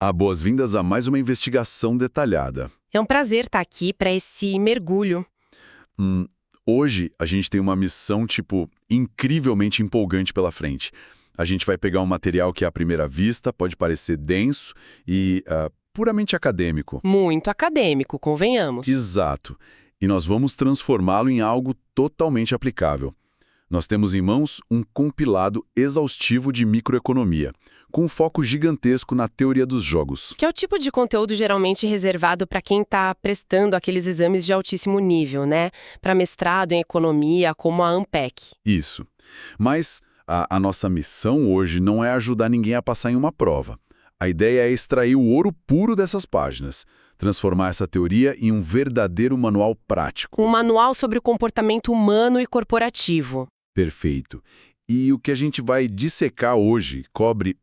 Boas-vindas a mais uma investigação detalhada. É um prazer estar aqui para esse mergulho. Hoje a gente tem uma missão, incrivelmente empolgante pela frente. A gente vai pegar um material que, à primeira vista, pode parecer denso e puramente acadêmico. Muito acadêmico, convenhamos. Exato. E nós vamos transformá-lo em algo totalmente aplicável. Nós temos em mãos um compilado exaustivo de microeconomia, com um foco gigantesco na teoria dos jogos. Que é o tipo de conteúdo geralmente reservado para quem está prestando aqueles exames de altíssimo nível, né? Para mestrado em economia, como a ANPEC. Isso. Mas a nossa missão hoje não é ajudar ninguém a passar em uma prova. A ideia é extrair o ouro puro dessas páginas, transformar essa teoria em um verdadeiro manual prático. Um manual sobre o comportamento humano e corporativo. Perfeito. E o que a gente vai dissecar hoje cobre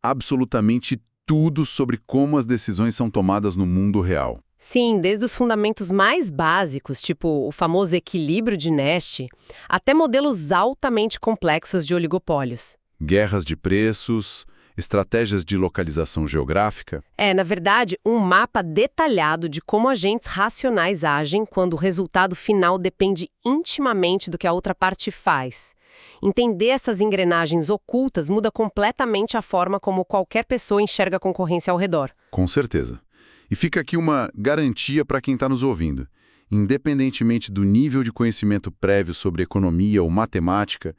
absolutamente tudo sobre como as decisões são tomadas no mundo real. Sim, desde os fundamentos mais básicos, tipo o famoso equilíbrio de Nash, até modelos altamente complexos de oligopólios. Guerras de preços, estratégias de localização geográfica. Na verdade, um mapa detalhado de como agentes racionais agem quando o resultado final depende intimamente do que a outra parte faz. Entender essas engrenagens ocultas muda completamente a forma como qualquer pessoa enxerga a concorrência ao redor. Com certeza. E fica aqui uma garantia para quem está nos ouvindo. Independentemente do nível de conhecimento prévio sobre economia ou matemática,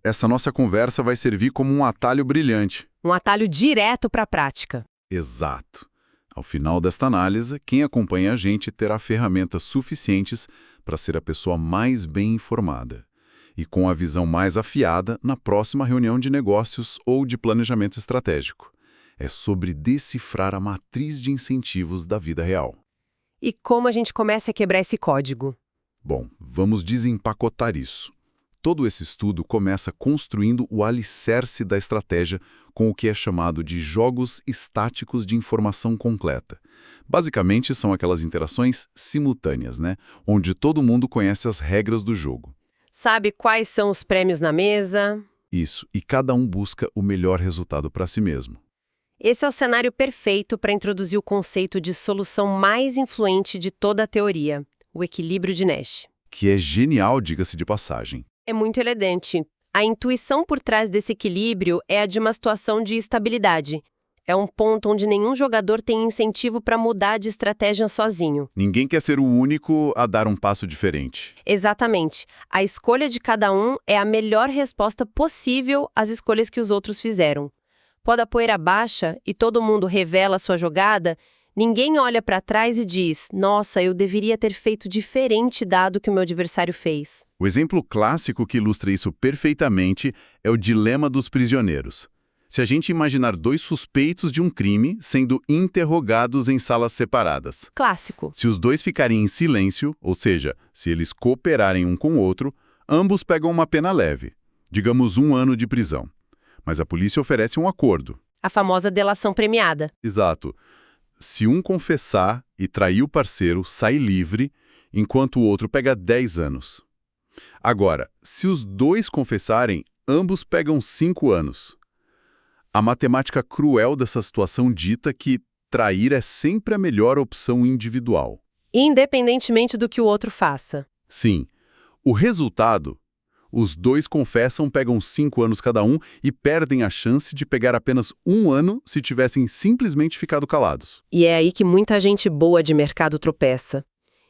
essa nossa conversa vai servir como um atalho brilhante. Um atalho direto para a prática. Exato. Ao final desta análise, quem acompanha a gente terá ferramentas suficientes para ser a pessoa mais bem informada e com a visão mais afiada na próxima reunião de negócios ou de planejamento estratégico. É sobre decifrar a matriz de incentivos da vida real. E como a gente começa a quebrar esse código? Bom, vamos desempacotar isso. Todo esse estudo começa construindo o alicerce da estratégia com o que é chamado de jogos estáticos de informação completa. Basicamente, são aquelas interações simultâneas, onde todo mundo conhece as regras do jogo. Sabe quais são os prêmios na mesa? Isso, e cada um busca o melhor resultado para si mesmo. Esse é o cenário perfeito para introduzir o conceito de solução mais influente de toda a teoria, o equilíbrio de Nash. Que é genial, diga-se de passagem. É muito elegante. A intuição por trás desse equilíbrio é a de uma situação de estabilidade. É um ponto onde nenhum jogador tem incentivo para mudar de estratégia sozinho. Ninguém quer ser o único a dar um passo diferente. Exatamente. A escolha de cada um é a melhor resposta possível às escolhas que os outros fizeram. Quando a poeira baixa e todo mundo revela a sua jogada, ninguém olha para trás e diz: nossa, eu deveria ter feito diferente dado o que o meu adversário fez. O exemplo clássico que ilustra isso perfeitamente é o dilema dos prisioneiros. Se a gente imaginar dois suspeitos de um crime sendo interrogados em salas separadas. Clássico. Se os dois ficarem em silêncio, ou seja, se eles cooperarem um com o outro, ambos pegam uma pena leve, digamos 1 ano de prisão. Mas a polícia oferece um acordo. A famosa delação premiada. Exato. Se um confessar e trair o parceiro, sai livre, enquanto o outro pega 10 anos. Agora, se os dois confessarem, ambos pegam 5 anos. A matemática cruel dessa situação dita que trair é sempre a melhor opção individual. Independentemente do que o outro faça. Sim. O resultado: os dois confessam, pegam 5 anos cada um e perdem a chance de pegar apenas 1 ano se tivessem simplesmente ficado calados. E é aí que muita gente boa de mercado tropeça.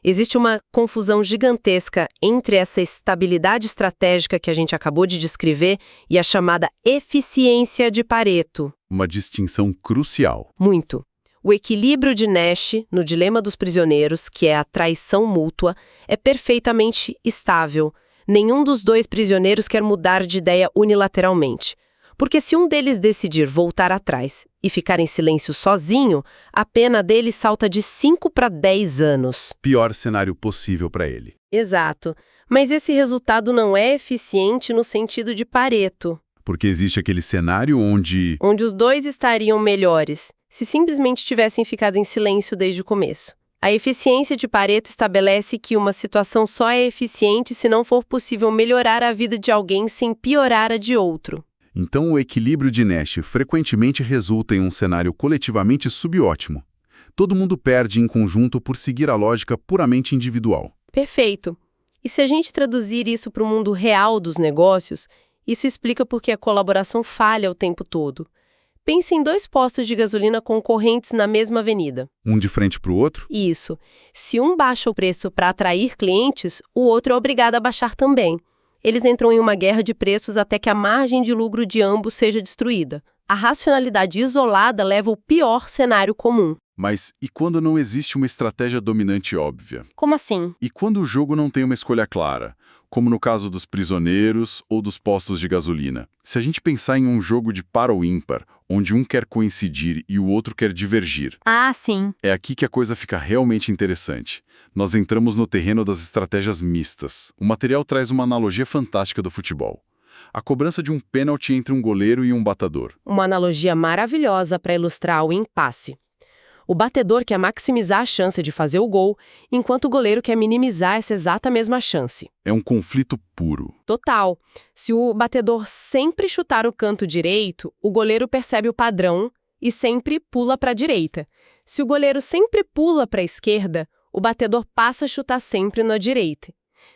Existe uma confusão gigantesca entre essa estabilidade estratégica que a gente acabou de descrever e a chamada eficiência de Pareto. Uma distinção crucial. Muito. O equilíbrio de Nash, no dilema dos prisioneiros, que é a traição mútua, é perfeitamente estável. Nenhum dos dois prisioneiros quer mudar de ideia unilateralmente. Porque se um deles decidir voltar atrás e ficar em silêncio sozinho, a pena dele salta de 5 para 10 anos. Pior cenário possível para ele. Exato. Mas esse resultado não é eficiente no sentido de Pareto. Porque existe aquele cenário onde Onde os dois estariam melhores, se simplesmente tivessem ficado em silêncio desde o começo. A eficiência de Pareto estabelece que uma situação só é eficiente se não for possível melhorar a vida de alguém sem piorar a de outro. Então o equilíbrio de Nash frequentemente resulta em um cenário coletivamente subótimo. Todo mundo perde em conjunto por seguir a lógica puramente individual. Perfeito. E se a gente traduzir isso para o mundo real dos negócios, isso explica por que a colaboração falha o tempo todo. Pense em 2 postos de gasolina concorrentes na mesma avenida. Um de frente para o outro? Isso. Se um baixa o preço para atrair clientes, o outro é obrigado a baixar também. Eles entram em uma guerra de preços até que a margem de lucro de ambos seja destruída. A racionalidade isolada leva ao pior cenário comum. Mas e quando não existe uma estratégia dominante óbvia? Como assim? E quando o jogo não tem uma escolha clara? Como no caso dos prisioneiros ou dos postos de gasolina. Se a gente pensar em um jogo de par ou ímpar, onde um quer coincidir e o outro quer divergir. Ah, sim. É aqui que a coisa fica realmente interessante. Nós entramos no terreno das estratégias mistas. O material traz uma analogia fantástica do futebol. A cobrança de um pênalti entre um goleiro e um batedor. Uma analogia maravilhosa para ilustrar o impasse. O batedor quer maximizar a chance de fazer o gol, enquanto o goleiro quer minimizar essa exata mesma chance. É um conflito puro. Total. Se o batedor sempre chutar o canto direito, o goleiro percebe o padrão e sempre pula para a direita. Se o goleiro sempre pula para a esquerda, o batedor passa a chutar sempre na direita.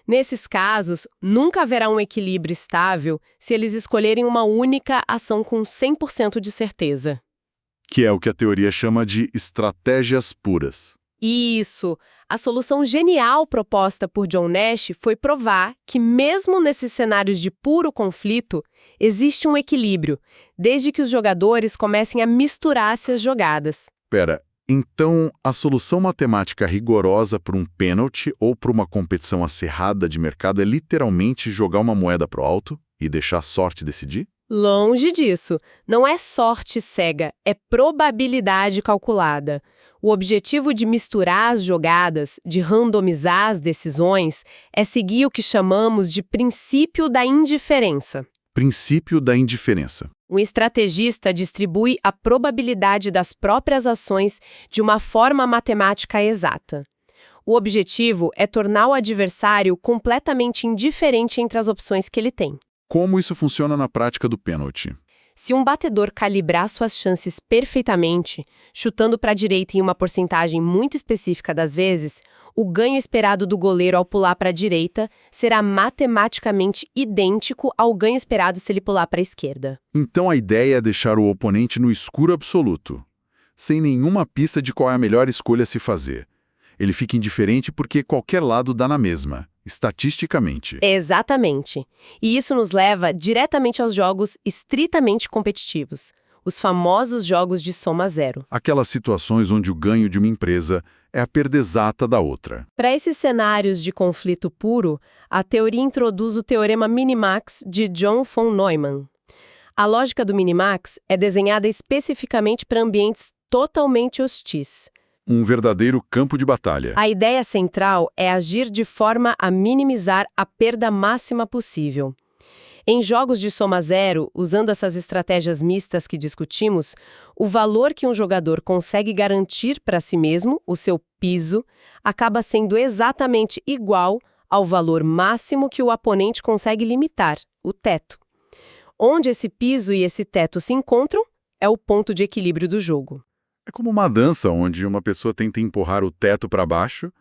Nesses casos, nunca haverá um equilíbrio estável se eles escolherem uma única ação com 100% de certeza. Que é o que a teoria chama de estratégias puras. Isso! A solução genial proposta por John Nash foi provar que, mesmo nesses cenários de puro conflito, existe um equilíbrio, desde que os jogadores comecem a misturar-se as jogadas. Pera, então a solução matemática rigorosa para um pênalti ou para uma competição acirrada de mercado é literalmente jogar uma moeda pro alto e deixar a sorte decidir? Longe disso. Não é sorte cega, é probabilidade calculada. O objetivo de misturar as jogadas, de randomizar as decisões, é seguir o que chamamos de princípio da indiferença. Princípio da indiferença. O estrategista distribui a probabilidade das próprias ações de uma forma matemática exata. O objetivo é tornar o adversário completamente indiferente entre as opções que ele tem. Como isso funciona na prática do pênalti? Se um batedor calibrar suas chances perfeitamente, chutando para a direita em uma porcentagem muito específica das vezes, o ganho esperado do goleiro ao pular para a direita será matematicamente idêntico ao ganho esperado se ele pular para a esquerda. Então a ideia é deixar o oponente no escuro absoluto, sem nenhuma pista de qual é a melhor escolha a se fazer. Ele fica indiferente porque qualquer lado dá na mesma, estatisticamente. Exatamente. E isso nos leva diretamente aos jogos estritamente competitivos, os famosos jogos de soma zero. Aquelas situações onde o ganho de uma empresa é a perda exata da outra. Para esses cenários de conflito puro, a teoria introduz o teorema Minimax de John von Neumann. A lógica do Minimax é desenhada especificamente para ambientes totalmente hostis. Um verdadeiro campo de batalha. A ideia central é agir de forma a minimizar a perda máxima possível. Em jogos de soma zero, usando essas estratégias mistas que discutimos, o valor que um jogador consegue garantir para si mesmo, o seu piso, acaba sendo exatamente igual ao valor máximo que o oponente consegue limitar, o teto. Onde esse piso e esse teto se encontram é o ponto de equilíbrio do jogo. É como uma dança onde uma pessoa tenta empurrar o teto para baixo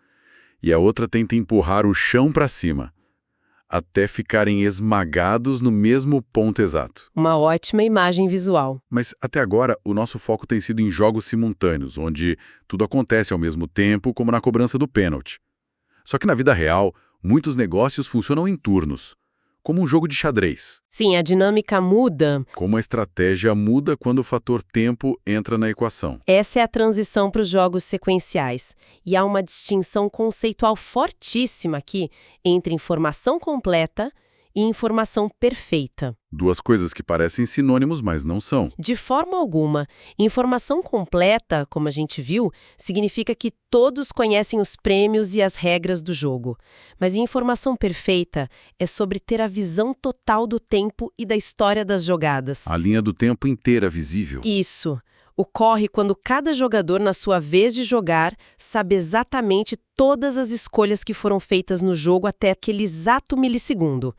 e a outra tenta empurrar o chão para cima, até ficarem esmagados no mesmo ponto exato. Uma ótima imagem visual. Mas até agora o nosso foco tem sido em jogos simultâneos, onde tudo acontece ao mesmo tempo, como na cobrança do pênalti. Só que na vida real, muitos negócios funcionam em turnos, como um jogo de xadrez. Sim, a dinâmica muda. Como a estratégia muda quando o fator tempo entra na equação. Essa é a transição para os jogos sequenciais. E há uma distinção conceitual fortíssima aqui entre informação completa e informação perfeita. Duas coisas que parecem sinônimos, mas não são. De forma alguma. Informação completa, como a gente viu, significa que todos conhecem os prêmios e as regras do jogo. Mas informação perfeita é sobre ter a visão total do tempo e da história das jogadas. A linha do tempo inteira visível. Isso. Ocorre quando cada jogador, na sua vez de jogar, sabe exatamente todas as escolhas que foram feitas no jogo até aquele exato milissegundo.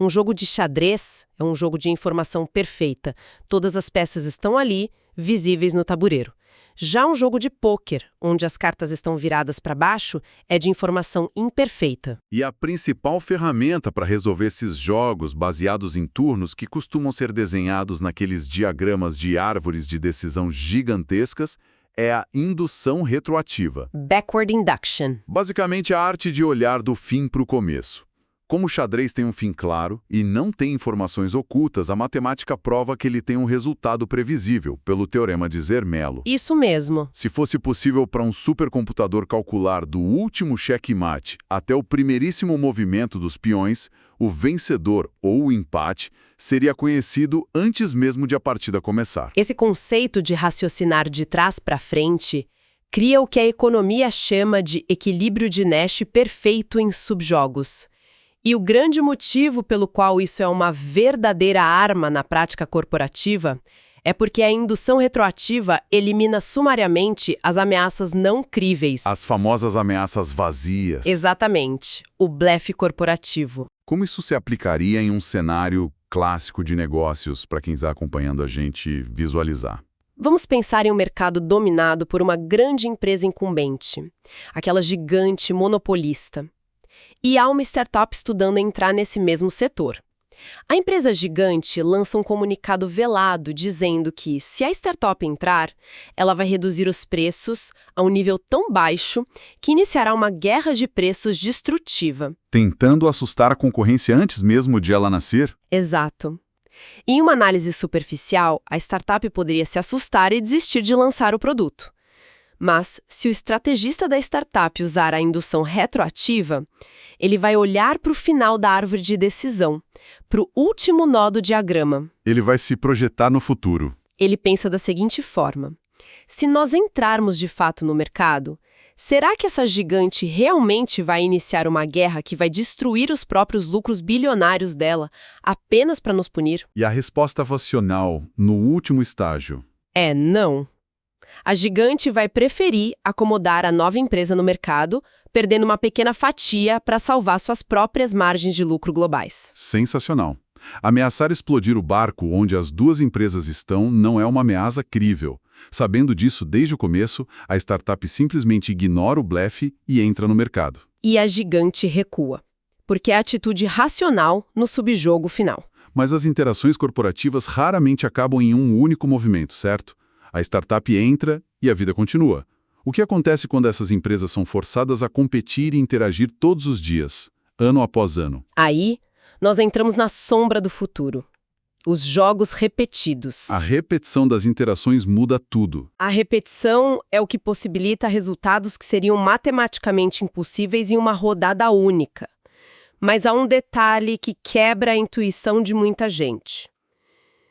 Um jogo de xadrez é um jogo de informação perfeita. Todas as peças estão ali, visíveis no tabuleiro. Já um jogo de pôquer, onde as cartas estão viradas para baixo, é de informação imperfeita. E a principal ferramenta para resolver esses jogos baseados em turnos que costumam ser desenhados naqueles diagramas de árvores de decisão gigantescas é a indução retroativa. Backward induction. Basicamente, a arte de olhar do fim para o começo. Como o xadrez tem um fim claro e não tem informações ocultas, a matemática prova que ele tem um resultado previsível, pelo teorema de Zermelo. Isso mesmo. Se fosse possível para um supercomputador calcular do último checkmate até o primeiríssimo movimento dos peões, o vencedor ou o empate seria conhecido antes mesmo de a partida começar. Esse conceito de raciocinar de trás para frente cria o que a economia chama de equilíbrio de Nash perfeito em subjogos. E o grande motivo pelo qual isso é uma verdadeira arma na prática corporativa é porque a indução retroativa elimina sumariamente as ameaças não críveis. As famosas ameaças vazias. Exatamente, o blefe corporativo. Como isso se aplicaria em um cenário clássico de negócios para quem está acompanhando a gente visualizar? Vamos pensar em um mercado dominado por uma grande empresa incumbente, aquela gigante monopolista. E há uma startup estudando entrar nesse mesmo setor. A empresa gigante lança um comunicado velado dizendo que, se a startup entrar, ela vai reduzir os preços a um nível tão baixo que iniciará uma guerra de preços destrutiva. Tentando assustar a concorrência antes mesmo de ela nascer? Exato. Em uma análise superficial, a startup poderia se assustar e desistir de lançar o produto. Mas, se o estrategista da startup usar a indução retroativa, ele vai olhar para o final da árvore de decisão, para o último nó do diagrama. Ele vai se projetar no futuro. Ele pensa da seguinte forma: se nós entrarmos de fato no mercado, será que essa gigante realmente vai iniciar uma guerra que vai destruir os próprios lucros bilionários dela apenas para nos punir? E a resposta racional, no último estágio? É não. A gigante vai preferir acomodar a nova empresa no mercado, perdendo uma pequena fatia para salvar suas próprias margens de lucro globais. Sensacional. Ameaçar explodir o barco onde as duas empresas estão não é uma ameaça crível. Sabendo disso desde o começo, a startup simplesmente ignora o blefe e entra no mercado. E a gigante recua, porque é a atitude racional no subjogo final. Mas as interações corporativas raramente acabam em um único movimento, certo? A startup entra e a vida continua. O que acontece quando essas empresas são forçadas a competir e interagir todos os dias, ano após ano? Aí, nós entramos na sombra do futuro. Os jogos repetidos. A repetição das interações muda tudo. A repetição é o que possibilita resultados que seriam matematicamente impossíveis em uma rodada única. Mas há um detalhe que quebra a intuição de muita gente.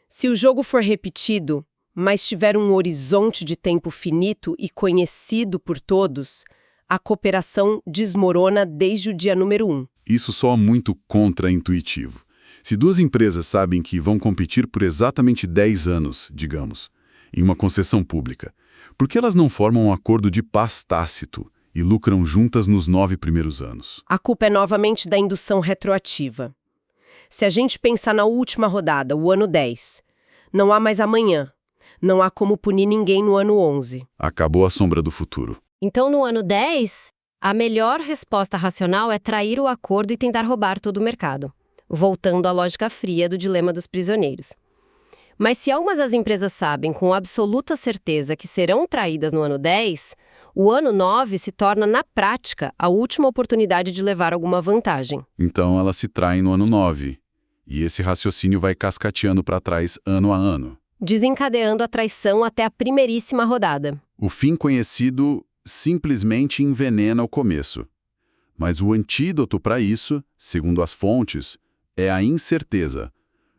Se o jogo for repetido, mas tiver um horizonte de tempo finito e conhecido por todos, a cooperação desmorona desde o dia número 1. Isso soa muito contra-intuitivo. Se duas empresas sabem que vão competir por exatamente 10 anos, digamos, em uma concessão pública, por que elas não formam um acordo de paz tácito e lucram juntas nos 9 primeiros anos? A culpa é novamente da indução retroativa. Se a gente pensar na última rodada, o ano 10, não há mais amanhã. Não há como punir ninguém no ano 11. Acabou a sombra do futuro. Então, no ano 10, a melhor resposta racional é trair o acordo e tentar roubar todo o mercado, voltando à lógica fria do dilema dos prisioneiros. Mas se algumas das empresas sabem com absoluta certeza que serão traídas no ano 10, o ano 9 se torna, na prática, a última oportunidade de levar alguma vantagem. Então elas se traem no ano 9. E esse raciocínio vai cascateando para trás ano a ano, Desencadeando a traição até a primeiríssima rodada. O fim conhecido simplesmente envenena o começo. Mas o antídoto para isso, segundo as fontes, é a incerteza.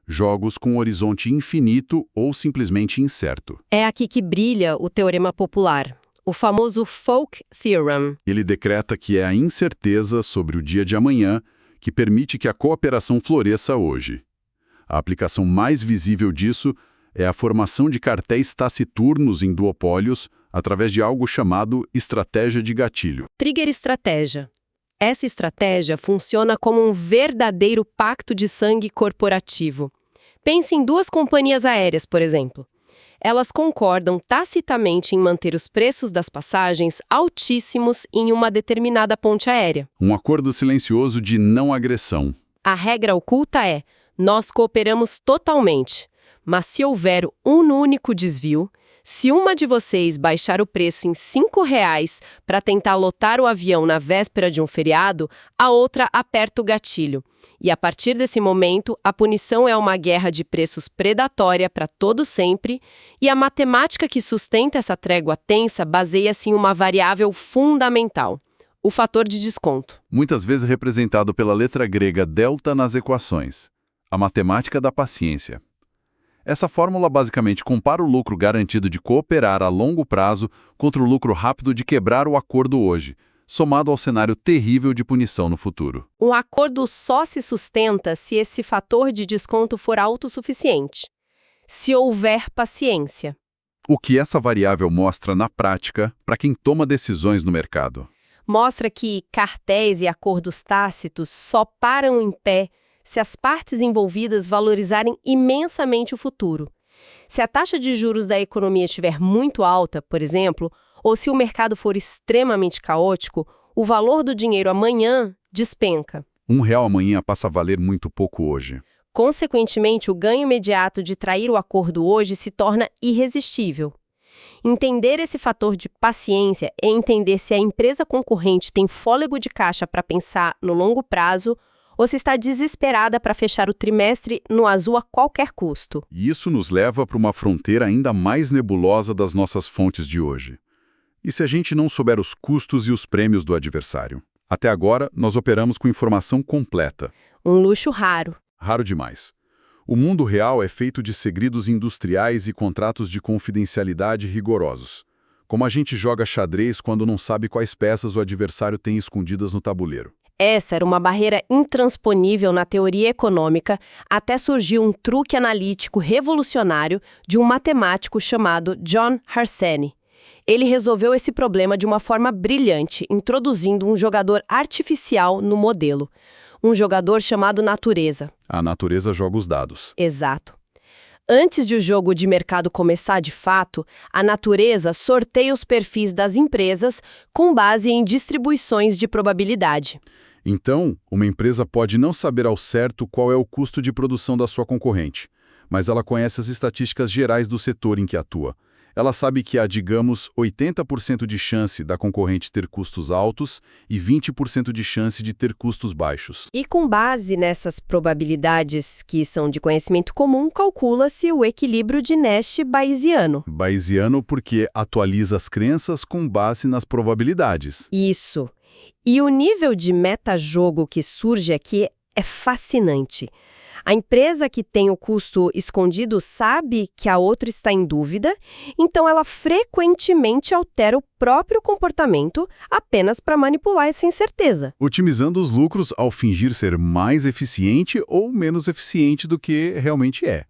Jogos com horizonte infinito ou simplesmente incerto. É aqui que brilha o teorema popular, o famoso Folk Theorem. Ele decreta que é a incerteza sobre o dia de amanhã que permite que a cooperação floresça hoje. A aplicação mais visível disso é a formação de cartéis taciturnos em duopólios através de algo chamado estratégia de gatilho. Trigger estratégia. Essa estratégia funciona como um verdadeiro pacto de sangue corporativo. Pense em duas companhias aéreas, por exemplo. Elas concordam tacitamente em manter os preços das passagens altíssimos em uma determinada ponte aérea. Um acordo silencioso de não agressão. A regra oculta é: nós cooperamos totalmente, mas se houver um único desvio, se uma de vocês baixar o preço em R$ 5 para tentar lotar o avião na véspera de um feriado, a outra aperta o gatilho. E a partir desse momento, a punição é uma guerra de preços predatória para todo sempre, e a matemática que sustenta essa trégua tensa baseia-se em uma variável fundamental: o fator de desconto. Muitas vezes representado pela letra grega delta nas equações. A matemática da paciência. Essa fórmula basicamente compara o lucro garantido de cooperar a longo prazo contra o lucro rápido de quebrar o acordo hoje, somado ao cenário terrível de punição no futuro. Um acordo só se sustenta se esse fator de desconto for autossuficiente. Se houver paciência. O que essa variável mostra na prática para quem toma decisões no mercado? Mostra que cartéis e acordos tácitos só param em pé se as partes envolvidas valorizarem imensamente o futuro. Se a taxa de juros da economia estiver muito alta, por exemplo, ou se o mercado for extremamente caótico, o valor do dinheiro amanhã despenca. R$ 1 amanhã passa a valer muito pouco hoje. Consequentemente, o ganho imediato de trair o acordo hoje se torna irresistível. Entender esse fator de paciência é entender se a empresa concorrente tem fôlego de caixa para pensar no longo prazo ou se está desesperada para fechar o trimestre no azul a qualquer custo. E isso nos leva para uma fronteira ainda mais nebulosa das nossas fontes de hoje. E se a gente não souber os custos e os prêmios do adversário? Até agora, nós operamos com informação completa. Um luxo raro. Raro demais. O mundo real é feito de segredos industriais e contratos de confidencialidade rigorosos. Como a gente joga xadrez quando não sabe quais peças o adversário tem escondidas no tabuleiro. Essa era uma barreira intransponível na teoria econômica, até surgiu um truque analítico revolucionário de um matemático chamado John Harsanyi. Ele resolveu esse problema de uma forma brilhante, introduzindo um jogador artificial no modelo. Um jogador chamado natureza. A natureza joga os dados. Exato. Antes de o jogo de mercado começar de fato, a natureza sorteia os perfis das empresas com base em distribuições de probabilidade. Então, uma empresa pode não saber ao certo qual é o custo de produção da sua concorrente, mas ela conhece as estatísticas gerais do setor em que atua. Ela sabe que há, digamos, 80% de chance da concorrente ter custos altos e 20% de chance de ter custos baixos. E com base nessas probabilidades que são de conhecimento comum, calcula-se o equilíbrio de Nash-Bayesiano. Bayesiano porque atualiza as crenças com base nas probabilidades. Isso. E o nível de metajogo que surge aqui é fascinante. A empresa que tem o custo escondido sabe que a outra está em dúvida, então ela frequentemente altera o próprio comportamento apenas para manipular essa incerteza. Otimizando os lucros ao fingir ser mais eficiente ou menos eficiente do que realmente é.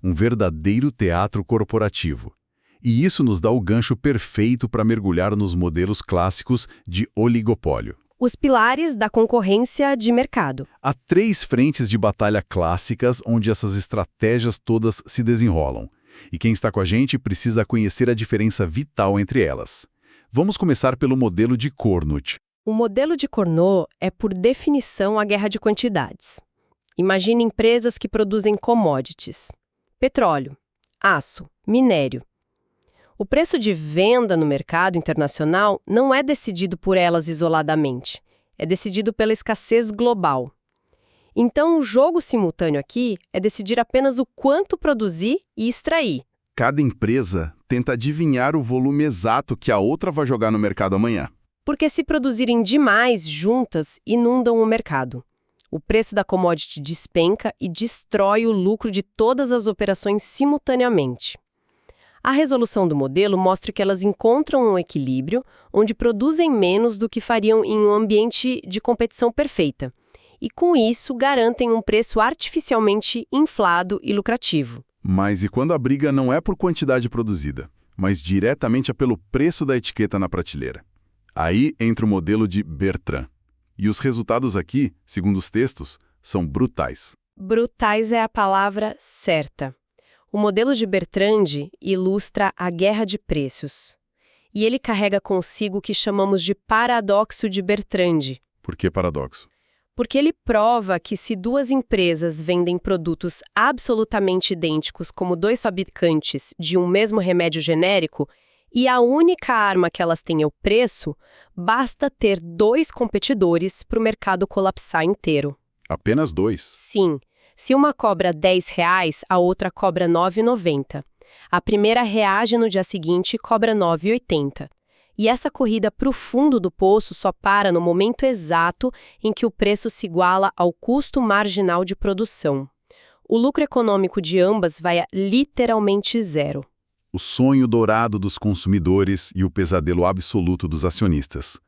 Um verdadeiro teatro corporativo. E isso nos dá o gancho perfeito para mergulhar nos modelos clássicos de oligopólio. Os pilares da concorrência de mercado. Há 3 frentes de batalha clássicas onde essas estratégias todas se desenrolam. E quem está com a gente precisa conhecer a diferença vital entre elas. Vamos começar pelo modelo de Cournot. O modelo de Cournot é, por definição, a guerra de quantidades. Imagine empresas que produzem commodities: petróleo, aço, minério. O preço de venda no mercado internacional não é decidido por elas isoladamente, é decidido pela escassez global. Então, o jogo simultâneo aqui é decidir apenas o quanto produzir e extrair. Cada empresa tenta adivinhar o volume exato que a outra vai jogar no mercado amanhã. Porque se produzirem demais juntas, inundam o mercado. O preço da commodity despenca e destrói o lucro de todas as operações simultaneamente. A resolução do modelo mostra que elas encontram um equilíbrio onde produzem menos do que fariam em um ambiente de competição perfeita. E com isso garantem um preço artificialmente inflado e lucrativo. Mas e quando a briga não é por quantidade produzida, mas diretamente é pelo preço da etiqueta na prateleira? Aí entra o modelo de Bertrand. E os resultados aqui, segundo os textos, são brutais. Brutais é a palavra certa. O modelo de Bertrand ilustra a guerra de preços. E ele carrega consigo o que chamamos de paradoxo de Bertrand. Por que paradoxo? Porque ele prova que se duas empresas vendem produtos absolutamente idênticos como dois fabricantes de um mesmo remédio genérico, e a única arma que elas têm é o preço, basta ter dois competidores para o mercado colapsar inteiro. Apenas 2? Sim. Se uma cobra R$10, a outra cobra R$9,90. A primeira reage no dia seguinte e cobra R$9,80. E essa corrida para o fundo do poço só para no momento exato em que o preço se iguala ao custo marginal de produção. O lucro econômico de ambas vai a literalmente zero. O sonho dourado dos consumidores e o pesadelo absoluto dos acionistas.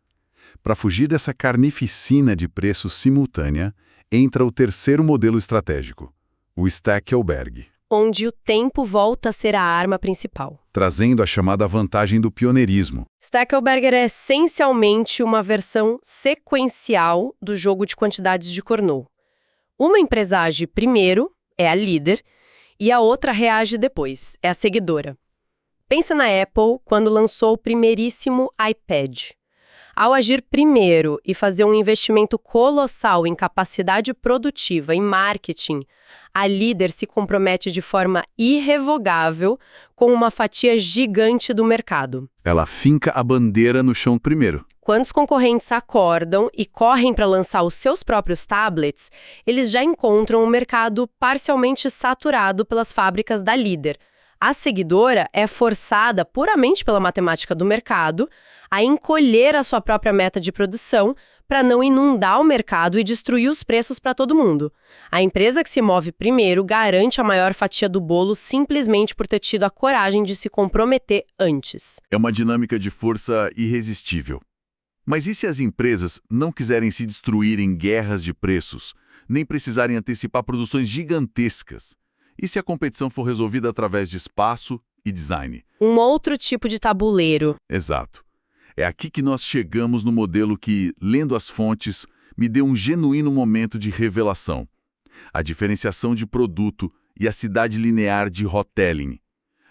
Para fugir dessa carnificina de preços simultânea, entra o terceiro modelo estratégico, o Stackelberg, onde o tempo volta a ser a arma principal, trazendo a chamada vantagem do pioneirismo. Stackelberger é essencialmente uma versão sequencial do jogo de quantidades de Cournot. Uma empresa age primeiro, é a líder, e a outra reage depois, é a seguidora. Pensa na Apple quando lançou o primeiríssimo iPad. Ao agir primeiro e fazer um investimento colossal em capacidade produtiva e marketing, a líder se compromete de forma irrevogável com uma fatia gigante do mercado. Ela finca a bandeira no chão primeiro. Quando os concorrentes acordam e correm para lançar os seus próprios tablets, eles já encontram o mercado parcialmente saturado pelas fábricas da líder. A seguidora é forçada, puramente pela matemática do mercado, a encolher a sua própria meta de produção para não inundar o mercado e destruir os preços para todo mundo. A empresa que se move primeiro garante a maior fatia do bolo simplesmente por ter tido a coragem de se comprometer antes. É uma dinâmica de força irresistível. Mas e se as empresas não quiserem se destruir em guerras de preços, nem precisarem antecipar produções gigantescas? E se a competição for resolvida através de espaço e design? Um outro tipo de tabuleiro. Exato. É aqui que nós chegamos no modelo que, lendo as fontes, me deu um genuíno momento de revelação. A diferenciação de produto e a cidade linear de Hotelling.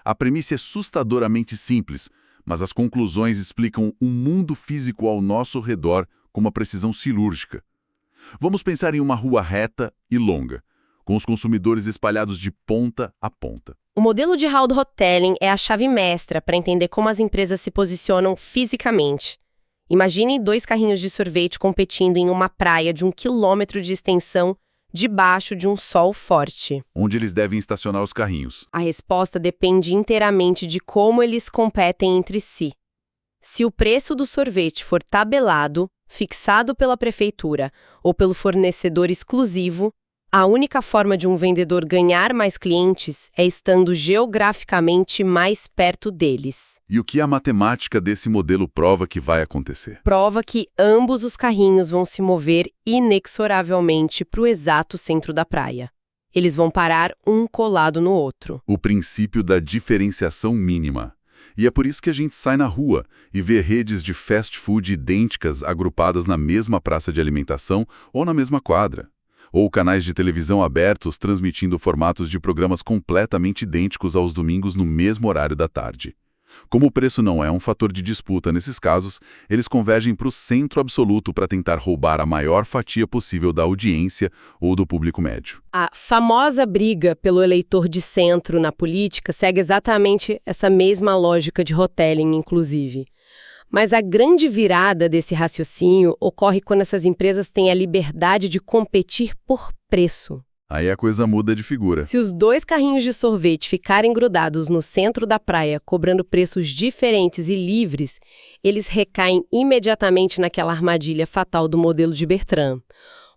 A premissa é assustadoramente simples, mas as conclusões explicam um mundo físico ao nosso redor com uma precisão cirúrgica. Vamos pensar em uma rua reta e longa, com os consumidores espalhados de ponta a ponta. O modelo de Hall do Hotelling é a chave mestra para entender como as empresas se posicionam fisicamente. Imagine dois carrinhos de sorvete competindo em uma praia de 1 quilômetro de extensão, debaixo de um sol forte. Onde eles devem estacionar os carrinhos? A resposta depende inteiramente de como eles competem entre si. Se o preço do sorvete for tabelado, fixado pela prefeitura ou pelo fornecedor exclusivo, a única forma de um vendedor ganhar mais clientes é estando geograficamente mais perto deles. E o que a matemática desse modelo prova que vai acontecer? Prova que ambos os carrinhos vão se mover inexoravelmente para o exato centro da praia. Eles vão parar um colado no outro. O princípio da diferenciação mínima. E é por isso que a gente sai na rua e vê redes de fast food idênticas agrupadas na mesma praça de alimentação ou na mesma quadra. Ou canais de televisão abertos transmitindo formatos de programas completamente idênticos aos domingos no mesmo horário da tarde. Como o preço não é um fator de disputa nesses casos, eles convergem para o centro absoluto para tentar roubar a maior fatia possível da audiência ou do público médio. A famosa briga pelo eleitor de centro na política segue exatamente essa mesma lógica de Hotelling, inclusive. Mas a grande virada desse raciocínio ocorre quando essas empresas têm a liberdade de competir por preço. Aí a coisa muda de figura. Se os dois carrinhos de sorvete ficarem grudados no centro da praia, cobrando preços diferentes e livres, eles recaem imediatamente naquela armadilha fatal do modelo de Bertrand.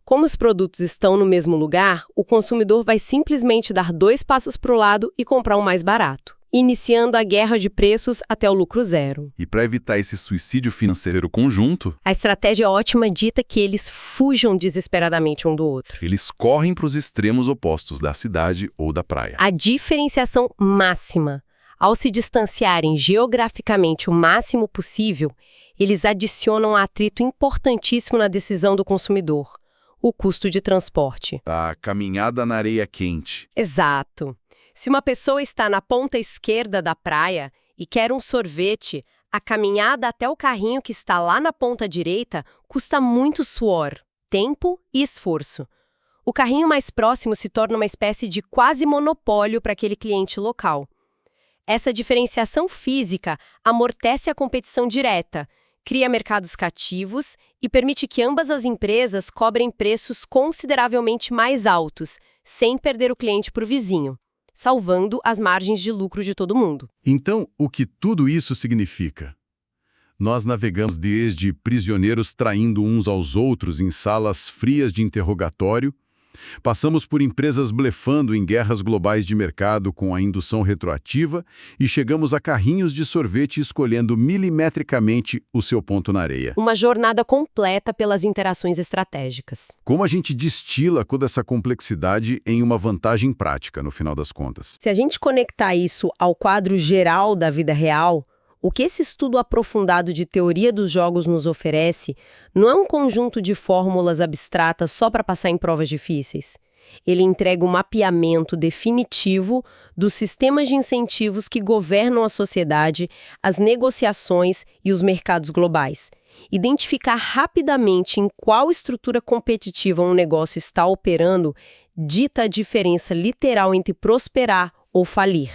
Como os produtos estão no mesmo lugar, o consumidor vai simplesmente dar 2 passos para o lado e comprar o mais barato, iniciando a guerra de preços até o lucro zero. E para evitar esse suicídio financeiro conjunto, a estratégia ótima dita que eles fujam desesperadamente um do outro. Eles correm para os extremos opostos da cidade ou da praia. A diferenciação máxima. Ao se distanciarem geograficamente o máximo possível, eles adicionam um atrito importantíssimo na decisão do consumidor: o custo de transporte. A caminhada na areia quente. Exato. Se uma pessoa está na ponta esquerda da praia e quer um sorvete, a caminhada até o carrinho que está lá na ponta direita custa muito suor, tempo e esforço. O carrinho mais próximo se torna uma espécie de quase monopólio para aquele cliente local. Essa diferenciação física amortece a competição direta, cria mercados cativos e permite que ambas as empresas cobrem preços consideravelmente mais altos, sem perder o cliente para o vizinho, salvando as margens de lucro de todo mundo. Então, o que tudo isso significa? Nós navegamos desde prisioneiros traindo uns aos outros em salas frias de interrogatório, passamos por empresas blefando em guerras globais de mercado com a indução retroativa e chegamos a carrinhos de sorvete escolhendo milimetricamente o seu ponto na areia. Uma jornada completa pelas interações estratégicas. Como a gente destila toda essa complexidade em uma vantagem prática, no final das contas? Se a gente conectar isso ao quadro geral da vida real, o que esse estudo aprofundado de teoria dos jogos nos oferece não é um conjunto de fórmulas abstratas só para passar em provas difíceis. Ele entrega um mapeamento definitivo dos sistemas de incentivos que governam a sociedade, as negociações e os mercados globais. Identificar rapidamente em qual estrutura competitiva um negócio está operando dita a diferença literal entre prosperar ou falir.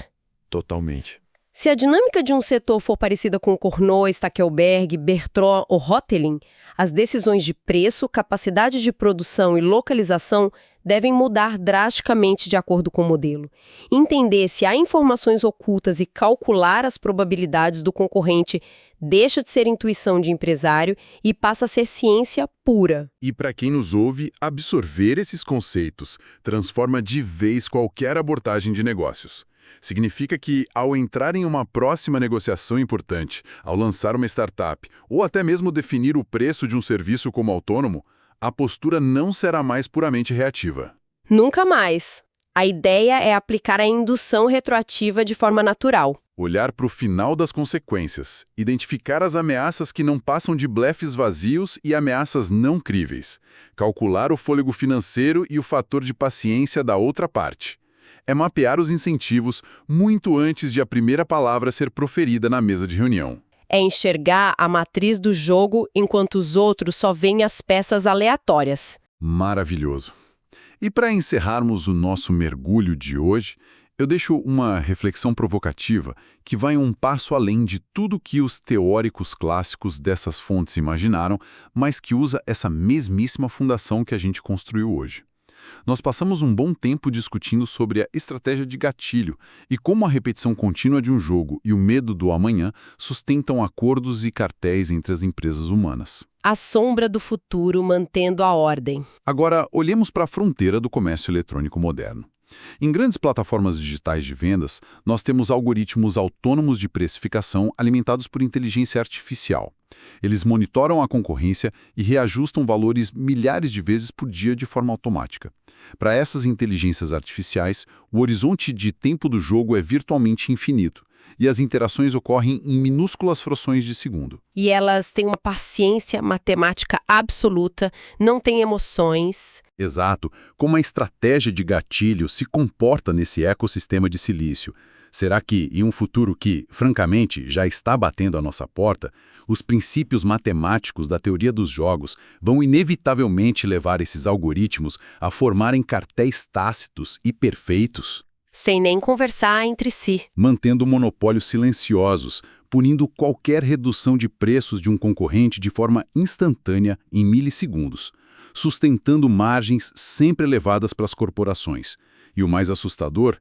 Totalmente. Se a dinâmica de um setor for parecida com Cournot, Stackelberg, Bertrand ou Hotelin, as decisões de preço, capacidade de produção e localização devem mudar drasticamente de acordo com o modelo. Entender se há informações ocultas e calcular as probabilidades do concorrente deixa de ser intuição de empresário e passa a ser ciência pura. E para quem nos ouve, absorver esses conceitos transforma de vez qualquer abordagem de negócios. Significa que, ao entrar em uma próxima negociação importante, ao lançar uma startup, ou até mesmo definir o preço de um serviço como autônomo, a postura não será mais puramente reativa. Nunca mais. A ideia é aplicar a indução retroativa de forma natural. Olhar para o final das consequências, identificar as ameaças que não passam de blefes vazios e ameaças não críveis, calcular o fôlego financeiro e o fator de paciência da outra parte. É mapear os incentivos muito antes de a primeira palavra ser proferida na mesa de reunião. É enxergar a matriz do jogo enquanto os outros só veem as peças aleatórias. Maravilhoso. E para encerrarmos o nosso mergulho de hoje, eu deixo uma reflexão provocativa que vai um passo além de tudo que os teóricos clássicos dessas fontes imaginaram, mas que usa essa mesmíssima fundação que a gente construiu hoje. Nós passamos um bom tempo discutindo sobre a estratégia de gatilho e como a repetição contínua de um jogo e o medo do amanhã sustentam acordos e cartéis entre as empresas humanas. A sombra do futuro mantendo a ordem. Agora, olhemos para a fronteira do comércio eletrônico moderno. Em grandes plataformas digitais de vendas, nós temos algoritmos autônomos de precificação alimentados por inteligência artificial. Eles monitoram a concorrência e reajustam valores milhares de vezes por dia de forma automática. Para essas inteligências artificiais, o horizonte de tempo do jogo é virtualmente infinito, e as interações ocorrem em minúsculas frações de segundo. E elas têm uma paciência matemática absoluta, não têm emoções. Exato. Como a estratégia de gatilho se comporta nesse ecossistema de silício? Será que, em um futuro que, francamente, já está batendo à nossa porta, os princípios matemáticos da teoria dos jogos vão inevitavelmente levar esses algoritmos a formarem cartéis tácitos e perfeitos? Sem nem conversar entre si. Mantendo monopólios silenciosos, punindo qualquer redução de preços de um concorrente de forma instantânea em milissegundos, sustentando margens sempre elevadas para as corporações. E o mais assustador,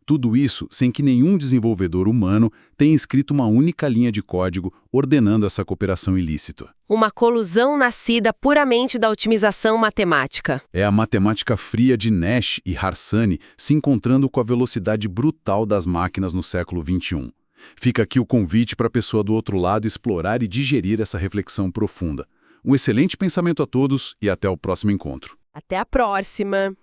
tudo isso sem que nenhum desenvolvedor humano tenha escrito uma única linha de código ordenando essa cooperação ilícita. Uma colusão nascida puramente da otimização matemática. É a matemática fria de Nash e Harsanyi se encontrando com a velocidade brutal das máquinas no século XXI. Fica aqui o convite para a pessoa do outro lado explorar e digerir essa reflexão profunda. Um excelente pensamento a todos e até o próximo encontro. Até a próxima!